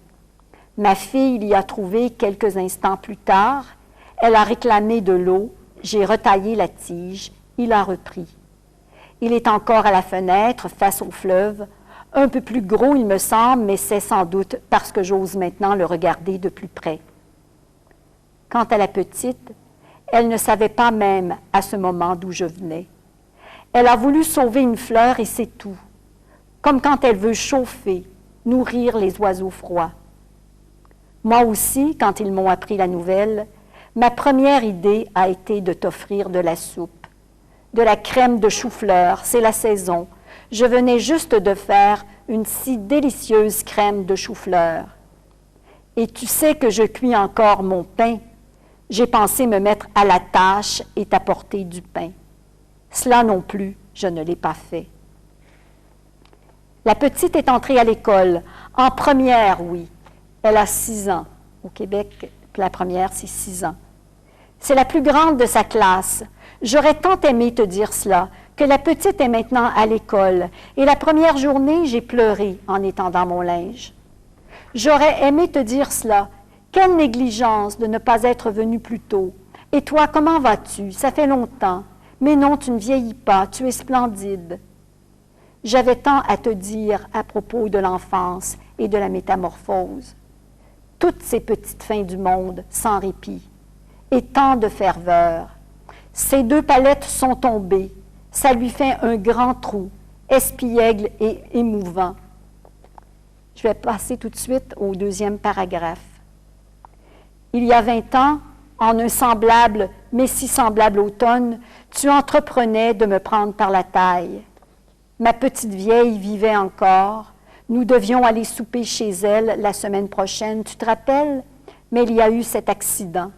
Ma fille l'y a trouvé quelques instants plus tard. Elle a réclamé de l'eau. J'ai retaillé la tige. Il a repris. Il est encore à la fenêtre, face au fleuve. Un peu plus gros, il me semble, mais c'est sans doute parce que j'ose maintenant le regarder de plus près. Quant à la petite, elle ne savait pas même à ce moment d'où je venais. Elle a voulu sauver une fleur et c'est tout. Comme quand elle veut chauffer, nourrir les oiseaux froids. Moi aussi, quand ils m'ont appris la nouvelle, ma première idée a été de t'offrir de la soupe, de la crème de chou-fleur, c'est la saison. Je venais juste de faire une si délicieuse crème de chou-fleur. Et tu sais que je cuis encore mon pain. J'ai pensé me mettre à la tâche et t'apporter du pain. Cela non plus, je ne l'ai pas fait. La petite est entrée à l'école, en première, oui. Elle a 6 ans. Au Québec, la première, c'est 6 ans. C'est la plus grande de sa classe. J'aurais tant aimé te dire cela, que la petite est maintenant à l'école. Et la première journée, j'ai pleuré en étendant mon linge. J'aurais aimé te dire cela, Quelle négligence de ne pas être venu plus tôt. Et toi, comment vas-tu? Ça fait longtemps. Mais non, tu ne vieillis pas, tu es splendide. J'avais tant à te dire à propos de l'enfance et de la métamorphose. Toutes ces petites fins du monde, sans répit, et tant de ferveur. Ces 2 palettes sont tombées, ça lui fait un grand trou, espiègle et émouvant. Je vais passer tout de suite au 2e paragraphe. Il y a 20 ans, en un semblable, mais si semblable automne, tu entreprenais de me prendre par la taille. Ma petite vieille vivait encore. Nous devions aller souper chez elle la semaine prochaine, tu te rappelles? Mais il y a eu cet accident.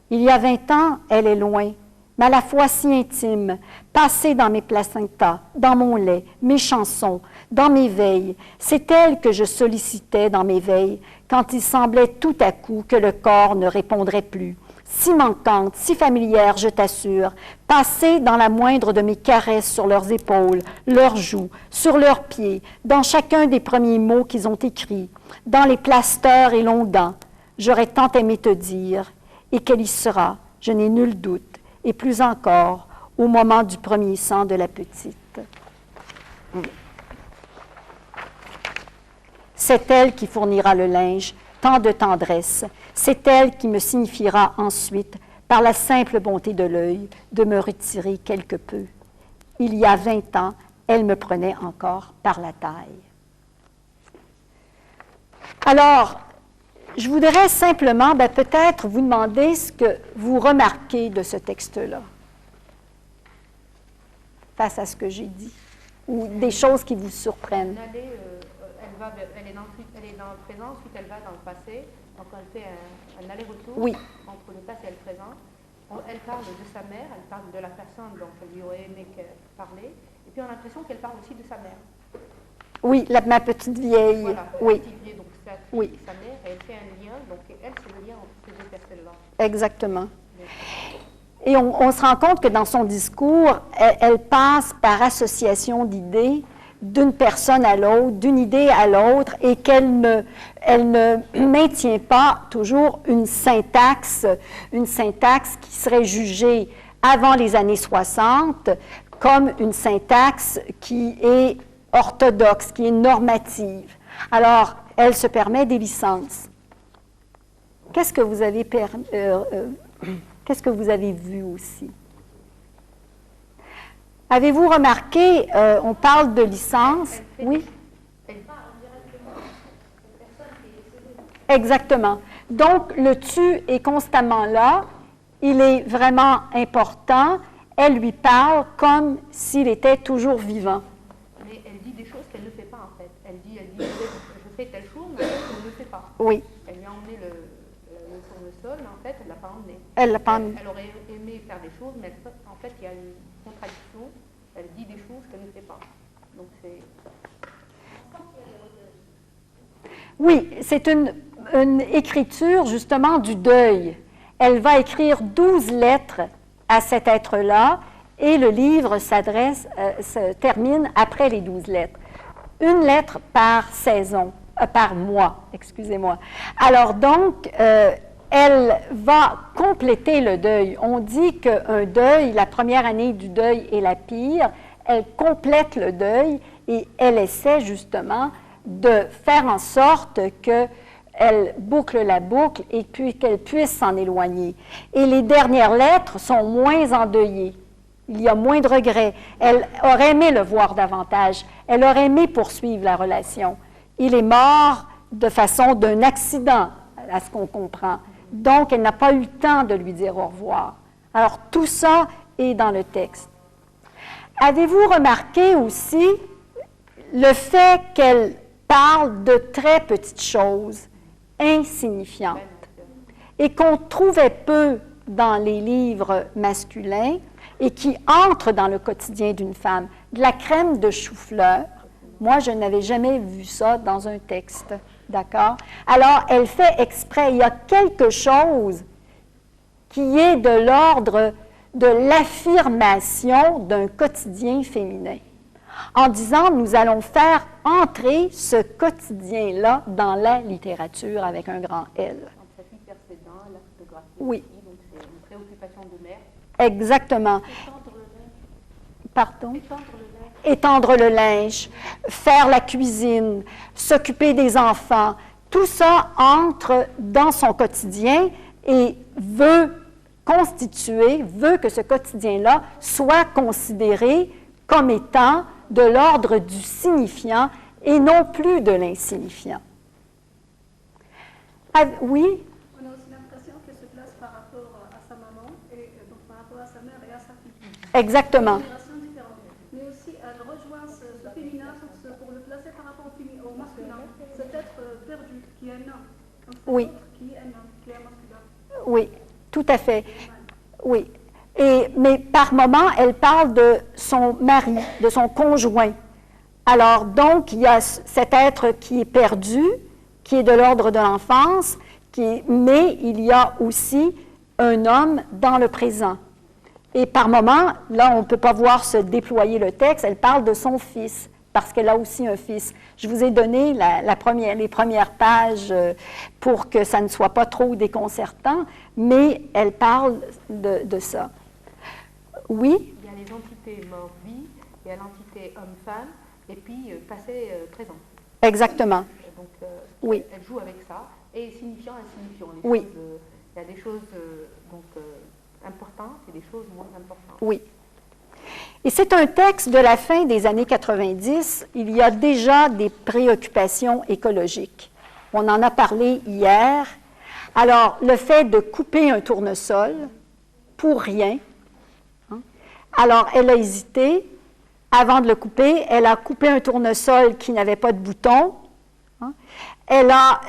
Il y a 20 ans, elle est loin, mais à la fois si intime, passée dans mes placentas, dans mon lait, mes chansons, dans mes veilles. C'est elle que je sollicitais dans mes veilles, quand il semblait tout à coup que le corps ne répondrait plus. Si manquante, si familière, je t'assure, passée dans la moindre de mes caresses sur leurs épaules, leurs joues, sur leurs pieds, dans chacun des premiers mots qu'ils ont écrits, dans les plasteurs et longs dents, j'aurais tant aimé te dire, et qu'elle y sera, je n'ai nul doute, et plus encore, au moment du premier sang de la petite. C'est elle qui fournira le linge, tant de tendresse. C'est elle qui me signifiera ensuite, par la simple bonté de l'œil, de me retirer quelque peu. Il y a 20 ans, elle me prenait encore par la taille. Alors, je voudrais simplement peut-être vous demander ce que vous remarquez de ce texte-là, face à ce que j'ai dit, ou des choses qui vous surprennent. Elle est dans le présent, ensuite elle va dans le passé, donc elle fait un aller-retour entre le passé et le présent. Elle parle de sa mère, elle parle de la personne dont elle lui aurait aimé parler, et puis on a l'impression qu'elle parle aussi de sa mère. Oui, ma petite vieille. Voilà, oui. La petite vieille, donc sa fille et sa mère, et elle fait un lien, donc elle, c'est le lien entre ces 2 personnes-là. Exactement. Et on se rend compte que dans son discours, elle passe par association d'idées d'une personne à l'autre, d'une idée à l'autre, et qu'elle ne maintient pas toujours une syntaxe qui serait jugée avant les années 60 comme une syntaxe qui est orthodoxe, qui est normative. Alors, elle se permet des licences. Qu'est-ce que vous avez vu aussi? Avez-vous remarqué, on parle de licence, oui? Exactement. Donc, le tu est constamment là, il est vraiment important, elle lui parle comme s'il était toujours vivant. Mais elle dit des choses qu'elle ne fait pas, en fait. Elle dit je fais telle chose, mais elle ne le fait pas. Oui. Elle lui a emmené le tournesol, mais en fait, elle ne l'a pas emmené. Elle l'a pas emmené. Elle aurait aimé faire des choses, mais en fait, il y a une contradiction. Elle dit des choses qu'elle ne fait pas. Donc c'est... Oui, c'est une écriture justement du deuil. Elle va écrire 12 lettres à cet être-là et le livre se termine après les 12 lettres. Une lettre par saison, par mois, excusez-moi. Alors donc, elle va compléter le deuil. On dit qu'un deuil, la première année du deuil est la pire. Elle complète le deuil et elle essaie justement de faire en sorte qu'elle boucle la boucle et puis qu'elle puisse s'en éloigner. Et les dernières lettres sont moins endeuillées. Il y a moins de regrets. Elle aurait aimé le voir davantage. Elle aurait aimé poursuivre la relation. Il est mort de façon d'un accident, à ce qu'on comprend. Donc, elle n'a pas eu le temps de lui dire au revoir. Alors, tout ça est dans le texte. Avez-vous remarqué aussi le fait qu'elle parle de très petites choses insignifiantes et qu'on trouvait peu dans les livres masculins et qui entrent dans le quotidien d'une femme? De la crème de chou-fleur, moi, je n'avais jamais vu ça dans un texte. D'accord? Alors, elle fait exprès. Il y a quelque chose qui est de l'ordre de l'affirmation d'un quotidien féminin. en disant nous allons faire entrer ce quotidien-là dans la littérature avec un grand L. Dans le chapitre précédent, la photographie, oui. Donc c'est une préoccupation de mère. Exactement. Étendre le linge. Pardon? Étendre le linge. Étendre le linge, faire la cuisine, s'occuper des enfants, tout ça entre dans son quotidien et veut que ce quotidien-là soit considéré comme étant de l'ordre du signifiant et non plus de l'insignifiant. Oui? On a aussi l'impression qu'elle se place par rapport à sa maman, et donc par rapport à sa mère et à sa fille. Exactement. Mais aussi, elle rejoint ce féminin pour le placer par rapport au masculin. Cet être perdu qui est un homme. Oui. Qui est un homme, qui est un masculin. Oui, tout à fait. Oui. Mais par moment, elle parle de son mari, de son conjoint. Alors, donc, il y a cet être qui est perdu, qui est de l'ordre de l'enfance, mais il y a aussi un homme dans le présent. Et par moment, là, on ne peut pas voir se déployer le texte, elle parle de son fils, parce qu'elle a aussi un fils. Je vous ai donné les premières pages pour que ça ne soit pas trop déconcertant, mais elle parle de ça. Oui? Il y a les entités mort-vie, il y a l'entité homme-femme, et puis passé-présent. Exactement. Donc, oui. Elle joue avec ça, et signifiant, insignifiant. Oui. Il y a des choses importantes et des choses moins importantes. Oui. Et c'est un texte de la fin des années 90. Il y a déjà des préoccupations écologiques. On en a parlé hier. Alors, le fait de couper un tournesol pour rien. Alors, elle a hésité. Avant de le couper, elle a coupé un tournesol qui n'avait pas de bouton. Elle a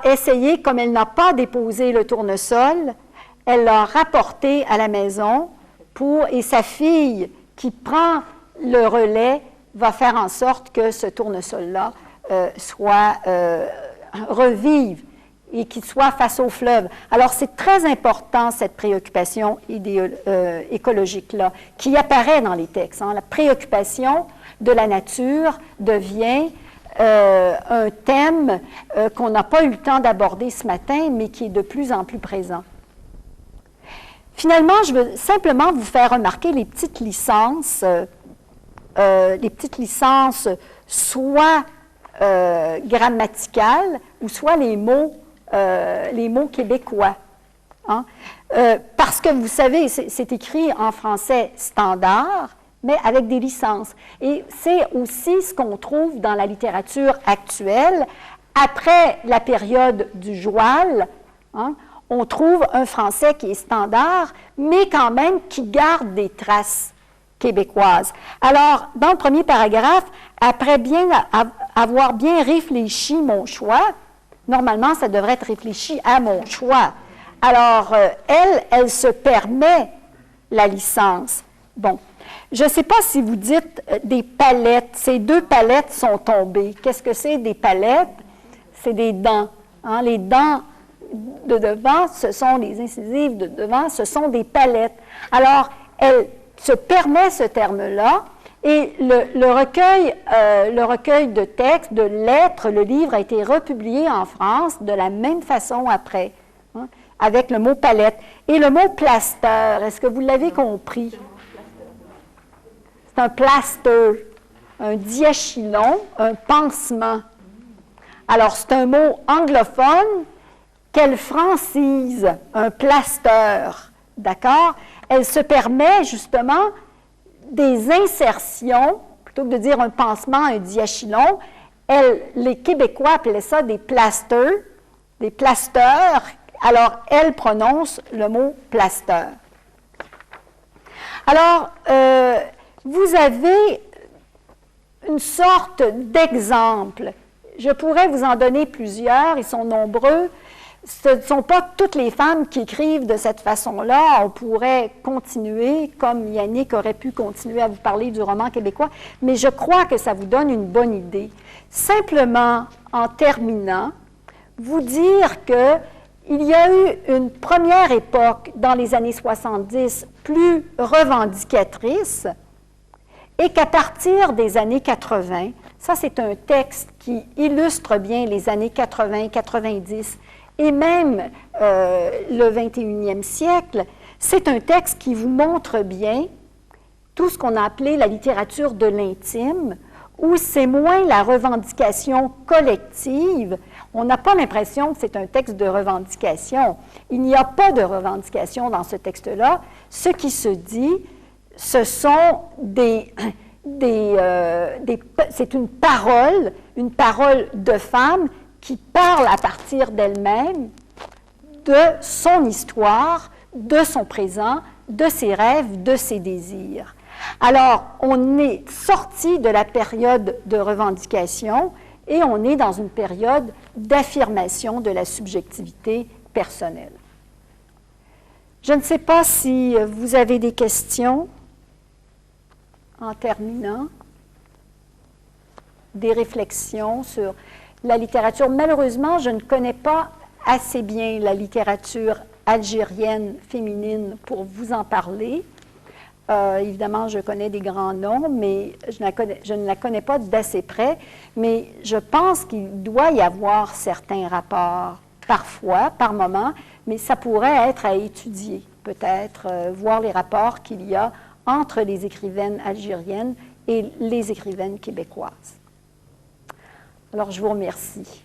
essayé, comme elle n'a pas déposé le tournesol, elle l'a rapporté à la maison et sa fille qui prend le relais va faire en sorte que ce tournesol-là revive et qu'il soit face au fleuve. Alors, c'est très important, cette préoccupation écologique-là, qui apparaît dans les textes. La préoccupation de la nature devient un thème qu'on n'a pas eu le temps d'aborder ce matin, mais qui est de plus en plus présent. Finalement, je veux simplement vous faire remarquer les petites licences soit grammaticales ou soit les mots québécois. Parce que vous savez, c'est écrit en français standard, mais avec des licences. Et c'est aussi ce qu'on trouve dans la littérature actuelle. Après la période du joual, on trouve un français qui est standard, mais quand même qui garde des traces québécoises. Alors, dans le premier paragraphe, après avoir bien réfléchi mon choix, normalement, ça devrait être réfléchi à mon choix. Alors, elle se permet la licence. Bon, je ne sais pas si vous dites des palettes. Ces deux palettes sont tombées. Qu'est-ce que c'est des palettes? C'est des dents. Les dents de devant, ce sont les incisives de devant, ce sont des palettes. Alors, elle se permet ce terme-là, et le recueil de textes, de lettres, le livre a été republié en France de la même façon après, avec le mot palette. Et le mot plaster, est-ce que vous l'avez compris? C'est un plaster, un diachylon, un pansement. Alors, c'est un mot anglophone qu'elle francise, un plaster, d'accord? Elle se permet justement des insertions, plutôt que de dire un pansement, un diachylon, les Québécois appelaient ça des plasters, alors elle prononce le mot plaster. Alors, vous avez une sorte d'exemple. Je pourrais vous en donner plusieurs, ils sont nombreux. Ce ne sont pas toutes les femmes qui écrivent de cette façon-là. On pourrait continuer, comme Yannick aurait pu continuer à vous parler du roman québécois, mais je crois que ça vous donne une bonne idée. Simplement, en terminant, vous dire qu'il y a eu une première époque dans les années 70 plus revendicatrice, et qu'à partir des années 80, ça c'est un texte qui illustre bien les années 80, 90 et même le 21e siècle, c'est un texte qui vous montre bien tout ce qu'on a appelé la littérature de l'intime, où c'est moins la revendication collective. On n'a pas l'impression que c'est un texte de revendication. Il n'y a pas de revendication dans ce texte-là. Ce qui se dit, ce sont c'est une parole de femme qui parle à partir d'elle-même, de son histoire, de son présent, de ses rêves, de ses désirs. Alors, on est sorti de la période de revendication et on est dans une période d'affirmation de la subjectivité personnelle. Je ne sais pas si vous avez des questions en terminant, des réflexions sur la littérature. Malheureusement, je ne connais pas assez bien la littérature algérienne féminine pour vous en parler. Évidemment, je connais des grands noms, mais je ne la connais pas d'assez près. Mais je pense qu'il doit y avoir certains rapports, parfois, par moment, mais ça pourrait être à étudier, peut-être, voir les rapports qu'il y a entre les écrivaines algériennes et les écrivaines québécoises. Alors, je vous remercie.